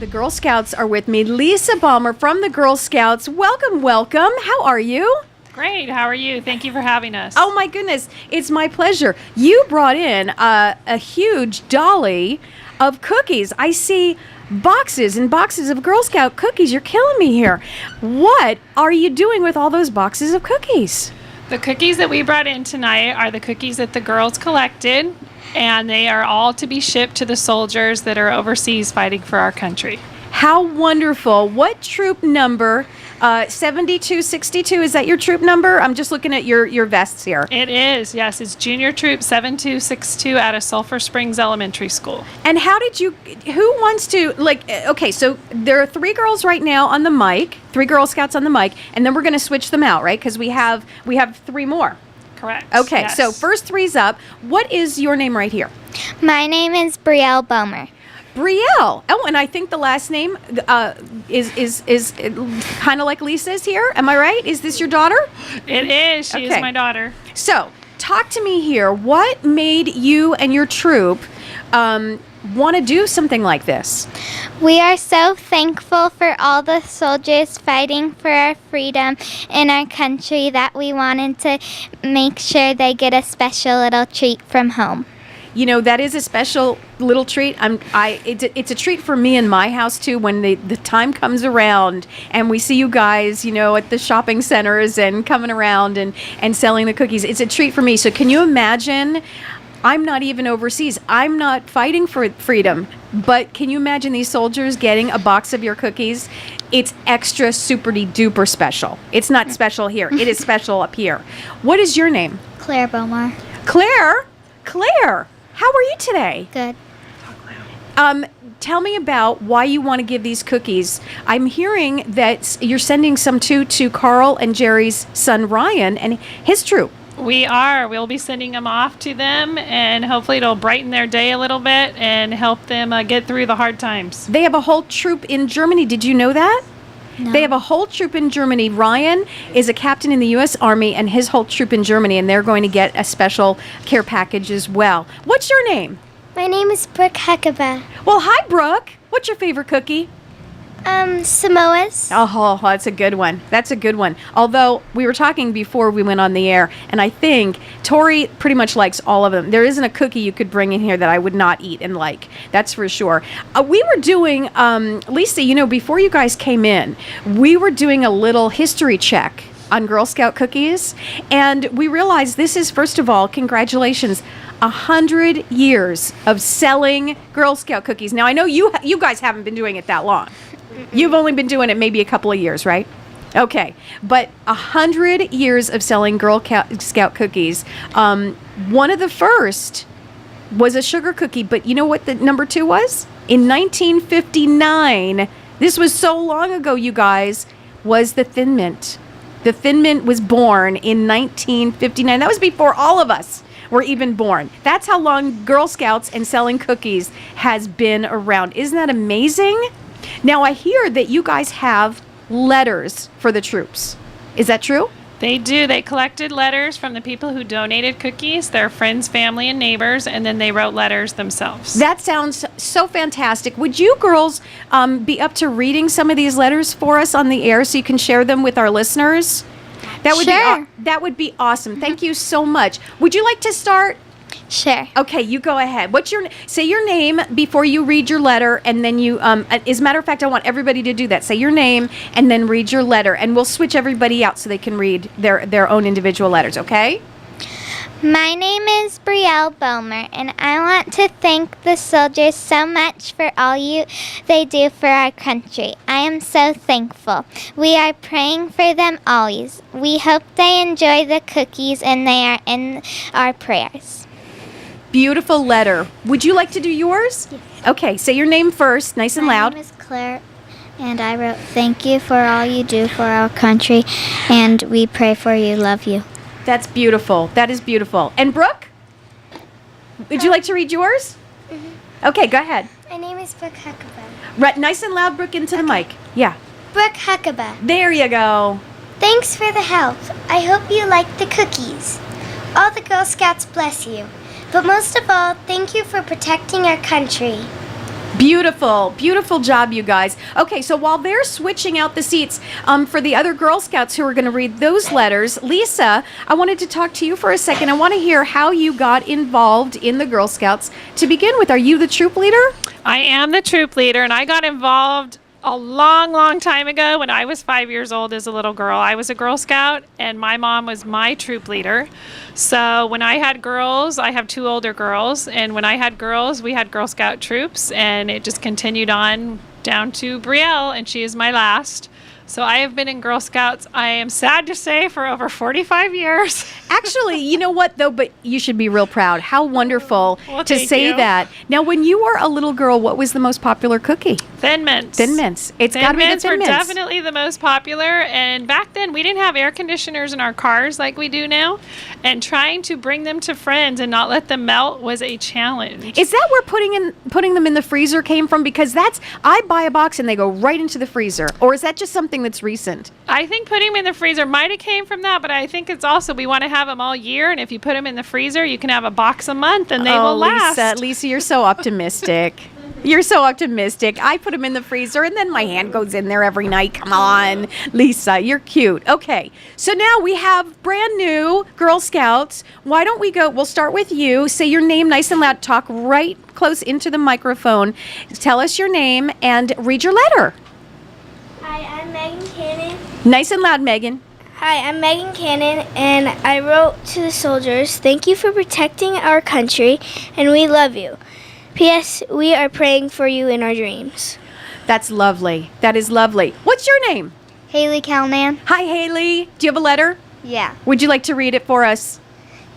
The Girl Scouts are with me. Lisa Bohmer from the Girl Scouts. Welcome, welcome. How are you? Great. How are you? Thank you for having us. Oh my goodness, it's my pleasure. You brought in a huge dolly of cookies. I see boxes and boxes of Girl Scout cookies. You're killing me here. What are you doing with all those boxes of cookies? The cookies that we brought in tonight are the cookies that the girls collected, and they are all to be shipped to the soldiers that are overseas fighting for our country. How wonderful. What troop number? 7262, is that your troop number? I'm just looking at your vests here. It is, yes. It's Junior Troop 7262 out of Sulphur Springs Elementary School. And how did you, who wants to, okay, so there are 3 girls right now on the mic, 3 Girl Scouts on the mic, and then we're going to switch them out, right? Because we have 3 more. Correct. Okay, yes. So first 3's up. What is your name right here? My name is Brielle Bohmer. Brielle. Oh, and I think the last name is kind of like Lisa's here. Am I right? Is this your daughter? It is. She is my daughter. So, talk to me here. What made you and your troop want to do something like this? We are so thankful for all the soldiers fighting for our freedom in our country that we wanted to make sure they get a special little treat from home. You know, that is a special little treat. It's a treat for me in my house, too, when the time comes around and we see you guys, you know, at the shopping centers and coming around and selling the cookies. It's a treat for me. So can you imagine? I'm not even overseas. I'm not fighting for freedom. But can you imagine these soldiers getting a box of your cookies? It's extra super-duper special. It's not special here. It is special up here. What is your name? Claire Bohmer. Claire? Claire, how are you today? Good. Tell me about why you want to give these cookies. I'm hearing that you're sending some to Carl and Jerry's son Ryan and his troop. We are. We'll be sending them off to them, and hopefully it'll brighten their day a little bit and help them get through the hard times. They have a whole troop in Germany. Did you know that? No. They have a whole troop in Germany. Ryan is a captain in the U.S. Army, and his whole troop in Germany, and they're going to get a special care package as well. What's your name? My name is Brooke Huckabee. Well, hi, Brooke. What's your favorite cookie? Samoa's. Oh, that's a good one. That's a good one. Although we were talking before we went on the air, and I think Tori pretty much likes all of them. There isn't a cookie you could bring in here that I would not eat and like. That's for sure. We were doing, Lisa, you know, before you guys came in, we were doing a little history check on Girl Scout cookies, and we realized this is, first of all, congratulations, 100 years of selling Girl Scout cookies. Now, I know you guys haven't been doing it that long. You've only been doing it maybe a couple of years, right? Okay, but 100 years of selling Girl Scout cookies. One of the first was a sugar cookie, but you know what the number 2 was? In 1959, this was so long ago, you guys, was the Thin Mint. The Thin Mint was born in 1959. That was before all of us were even born. That's how long Girl Scouts and selling cookies has been around. Isn't that amazing? Now, I hear that you guys have letters for the troops. Is that true? They do. They collected letters from the people who donated cookies, their friends, family, and neighbors, and then they wrote letters themselves. That sounds so fantastic. Would you girls be up to reading some of these letters for us on the air so you can share them with our listeners? That would Sure. That would be awesome. Thank you so much. Would you like to start? Sure. Okay, you go ahead. Say your name before you read your letter, and then you, as a matter of fact, I want everybody to do that. Say your name, and then read your letter, and we'll switch everybody out so they can read their own individual letters, okay? My name is Brielle Bohmer, and I want to thank the soldiers so much for all they do for our country. I am so thankful. We are praying for them always. We hope they enjoy the cookies, and they are in our prayers. Beautiful letter. Would you like to do yours? Yes. Okay, say your name first, nice and loud. My name is Claire, and I wrote, "Thank you for all you do for our country, and we pray for you, love you." That's beautiful. That is beautiful. And Brooke? Would you like to read yours? Mm-hmm. Okay, go ahead. My name is Brooke Huckabee. Right, nice and loud, Brooke, into the mic. Yeah. Brooke Huckabee. There you go. Thanks for the help. I hope you like the cookies. All the Girl Scouts bless you. But most of all, thank you for protecting our country. Beautiful, beautiful job, you guys. Okay, so while they're switching out the seats for the other Girl Scouts who are going to read those letters, Lisa, I wanted to talk to you for a second. I want to hear how you got involved in the Girl Scouts to begin with. Are you the troop leader? I am the troop leader, and I got involved a long, long time ago when I was 5 years old as a little girl. I was a Girl Scout, and my mom was my troop leader. So when I had girls, I have 2 older girls, and when I had girls, we had Girl Scout troops, and it just continued on down to Brielle, and she is my last. So I have been in Girl Scouts, I am sad to say, for over 45 years. Actually, you know what, though? But you should be real proud. How wonderful Well, to thank say you. that. Now, when you were a little girl, what was the most popular cookie? Thin Mints. Thin Mints. It's got to Thin be the Mints Thin were Mints. definitely the most popular, and back then we didn't have air conditioners in our cars like we do now, and trying to bring them to friends and not let them melt was a challenge. Is that where putting them in the freezer came from? Because I buy a box and they go right into the freezer. Or is that just something that's recent? I think putting them in the freezer might have came from that, but I think it's also we want to have them all year, and if you put them in the freezer, you can have a box a month, and they will last. Lisa, you're so optimistic. You're so optimistic. I put them in the freezer, and then my hand goes in there every night. Come on, Lisa, you're cute. Okay, so now we have brand new Girl Scouts. Why don't we go? We'll start with you. Say your name nice and loud. Talk right close into the microphone. Tell us your name and read your letter. Hi, I'm Megan Cannon. Nice and loud, Megan. Hi, I'm Megan Cannon, and I wrote to the soldiers, thank you for protecting our country, and we love you. P.S. We are praying for you in our dreams. That's lovely. That is lovely. What's your name? Haley Calnan. Hi, Haley. Do you have a letter? Yeah. Would you like to read it for us?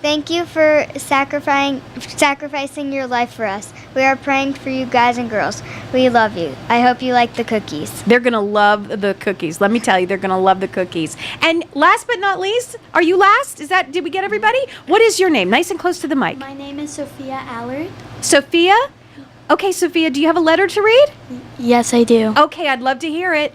Thank you for sacrificing your life for us. We are praying for you guys and girls. We love you. I hope you like the cookies. They're going to love the cookies. Let me tell you, they're going to love the cookies. And last but not least, are you last? Did we get everybody? What is your name? Nice and close to the mic. My name is Sophia Allard. Sophia? Okay, Sophia, do you have a letter to read? Yes, I do. Okay, I'd love to hear it.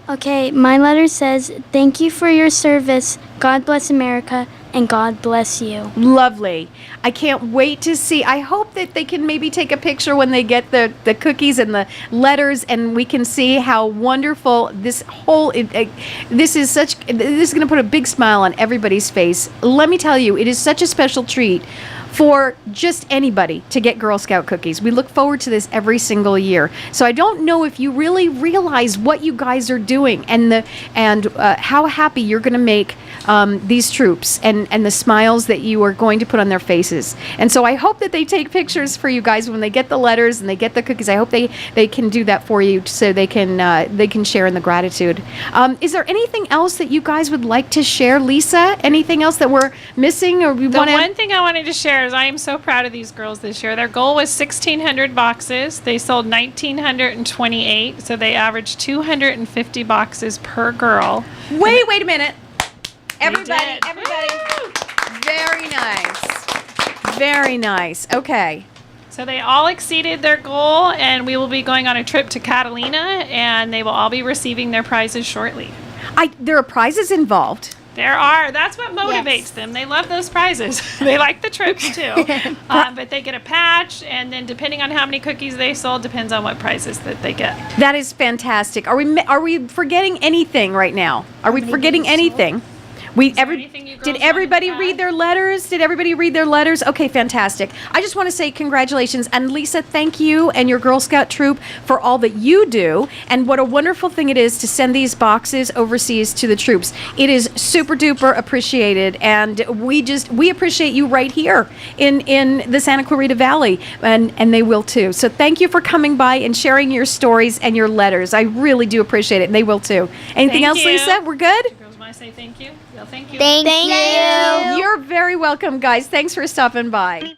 Okay, my letter says, thank you for your service. God bless America, and God bless you. Lovely. I can't wait to see. I hope that they can maybe take a picture when they get the cookies and the letters, and we can see how wonderful this whole, this is going to put a big smile on everybody's face. Let me tell you, it is such a special treat for just anybody to get Girl Scout cookies. We look forward to this every single year. So I don't know if you really realize what you guys are doing and how happy you're going to make these troops and the smiles that you are going to put on their faces. And so I hope that they take pictures for you guys when they get the letters and they get the cookies. I hope they can do that for you so they can share in the gratitude. Is there anything else that you guys would like to share, Lisa? Anything else that we're missing or we The want to? one thing I wanted to share is I am so proud of these girls this year. Their goal was 1,600 boxes. They sold 1,928, so they averaged 250 boxes per girl. Wait a minute. Everybody, did. Woo! very nice. Very nice. Okay. So they all exceeded their goal, and we will be going on a trip to Catalina, and they will all be receiving their prizes shortly. There are prizes involved. There are. That's what motivates them. They love those prizes. They like the trips too. But they get a patch, and then depending on how many cookies they sold, depends on what prizes that they get. That is fantastic. Are we forgetting anything right now? Are we forgetting anything? anything you girls Did wanted everybody to read add? their letters? Did everybody read their letters? Okay, fantastic. I just want to say congratulations. And Lisa, thank you and your Girl Scout troop for all that you do. And what a wonderful thing it is to send these boxes overseas to the troops. It is super duper appreciated. And we appreciate you right here in the Santa Clarita Valley. And they will too. So thank you for coming by and sharing your stories and your letters. I really do appreciate it. And they will too. Anything Thank else, you. Lisa? We're good? Girls want to say thank you? Yeah, thank you. Thank you. You're very welcome, guys. Thanks for stopping by.